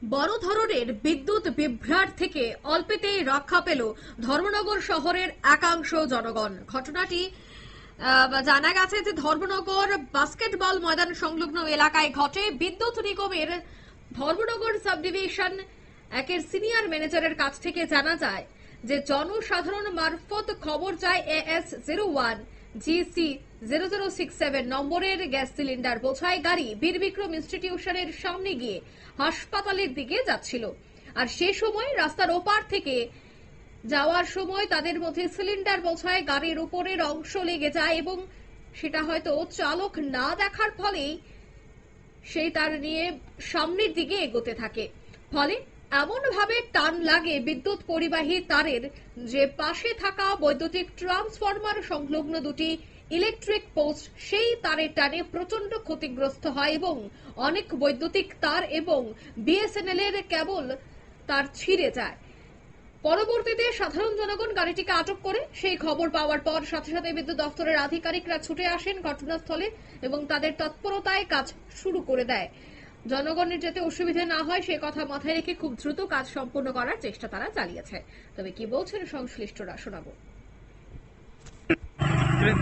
বড় ধরনের বিদ্যুৎ বিভ্রাট থেকে অল্পেতেই রক্ষা পেল ধর্মনগর শহরের একাংশ জনগণ। ঘটনাটি জানা গেছে যে ধর্মনগর বাস্কেটবল ময়দান সংলগ্ন এলাকায় ঘটে। বিদ্যুৎ নিগমের ধর্মনগর সাব ডিভিশন একের সিনিয়র ম্যানেজারের কাছ থেকে জানা যায় যে জনসাধারণ মারফত খবর যায় AS01 GC 0067 নম্বরের গ্যাস সিলিন্ডার বোঝাই গাড়ি বীর বিক্রম ইনস্টিটিউশনের সামনে গিয়ে হাসপাতালের দিকে যাচ্ছিল। আর সে সময় রাস্তার ওপার থেকে যাওয়ার সময় তাদের মধ্যে সিলিন্ডার বোঝাই গাড়ির উপরের অংশ লেগে যায় এবং সেটা হয়তো চালক না দেখার ফলেই সেই তার নিয়ে সামনের দিকে এগোতে থাকে। ফলে এমন ভাবে টান লাগে বিদ্যুৎ পরিবাহী তারের যে পাশে থাকা বৈদ্যুতিক ট্রান্সফরমার সংলগ্ন দুটি ইলেকট্রিক পোস্ট সেই তারের টানে প্রচন্ড ক্ষতিগ্রস্ত হয় এবং অনেক বৈদ্যুতিক তার এবং বিএসএনএল এর কেবল তার ছিঁড়ে যায়। পরবর্তীতে সাধারণ জনগণ গাড়িটিকে আটক করে সেই খবর পাওয়ার পর সাথে সাথে বিদ্যুৎ দপ্তরের আধিকারিকরা ছুটে আসেন ঘটনাস্থলে এবং তাদের তৎপরতায় কাজ শুরু করে দেয়। জনগণের যাতে অসুবিধা না হয় সে কথা মাথায় রেখে খুব দ্রুত কাজ সম্পন্ন করার চেষ্টা তারা চালিয়েছে। তবে কি বলছেন সংশ্লিষ্টরা শোনাবো।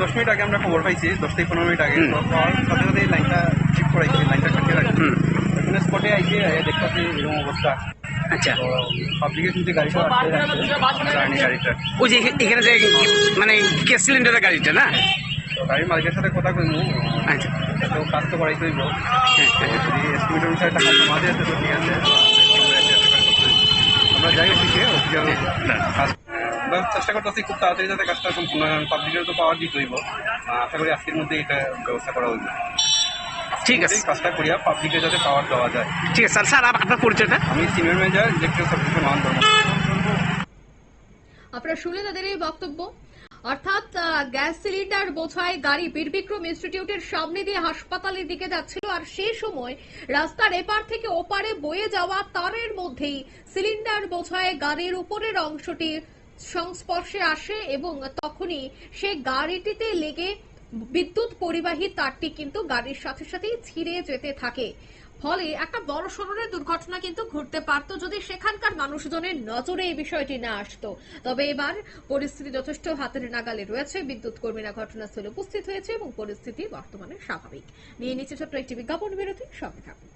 10 মিনিট আগে আমরা খবর পাইছি, 10 থেকে 15 মিনিট আগে সাথে সাথে লাইনটা ঠিক করাইছি, লাইনটা কাটিয়ে রাখছি। এখানে স্পটে আইসি দেখতেছি এরকম অবস্থা। আচ্ছা, পাবলিকের যে গাড়িটা আটকে রাখছে গাড়িটা, ওই যে এখানে যে মানে গ্যাস সিলিন্ডারের গাড়িটা না, তো গাড়ির মালিকের সাথে কথা কইমু। আচ্ছা, তো কাজ তো করাই কইব, যদি এস্টিমেট অনুসারে টাকা জমা দিয়ে আছে তো ঠিক আছে। আমরা যাই শিখে আমরা চেষ্টা করতেছি খুব তাড়াতাড়ি যাতে কাজটা সম্পূর্ণ হয়। পাবলিকের তো পাওয়ার দিতে হইব, আশা করি আজকের মধ্যে এটা ব্যবস্থা করা হইব। ঠিক আছে, কাজটা করিয়া পাবলিকে যাতে পাওয়ার দেওয়া যায়। ঠিক আছে স্যার, আপনার পরিচয়টা? আমি সিনিয়র ম্যানেজার ইলেকট্রিক সাবডিভিশন মান ধর্ম। আপনারা শুনলেন তাদের এই বক্তব্য। অর্থাৎ গ্যাস সিলিন্ডার বোঝাই গাড়ি বীর বিক্রম ইনস্টিটিউটের সামনে দিয়ে হাসপাতালের দিকে যাচ্ছিল আর সেই সময় রাস্তার এপার থেকে ওপারে বয়ে যাওয়া তারের মধ্যেই সিলিন্ডার বোঝাই গাড়ির উপরের অংশটি সংস্পর্শে আসে এবং তখনই সেই গাড়িটিতে লেগে বিদ্যুৎ পরিবাহী তারটি কিন্তু গাড়ির সাথে সাথেই ছিঁড়ে যেতে থাকে। ফলে একটা বড় সড়নের দুর্ঘটনা কিন্তু ঘটতে পারত যদি সেখানকার মানুষজনের নজরে এই বিষয়টি না আসতো। তবে এবার পরিস্থিতি যথেষ্ট হাতের নাগালে রয়েছে। বিদ্যুৎ কর্মীরা ঘটনাস্থলে উপস্থিত হয়েছে এবং পরিস্থিতি বর্তমানে স্বাভাবিক। নিয়ে নিচ্ছে ছোট্ট একটি বিজ্ঞাপন বিরতি, সঙ্গে থাকুন।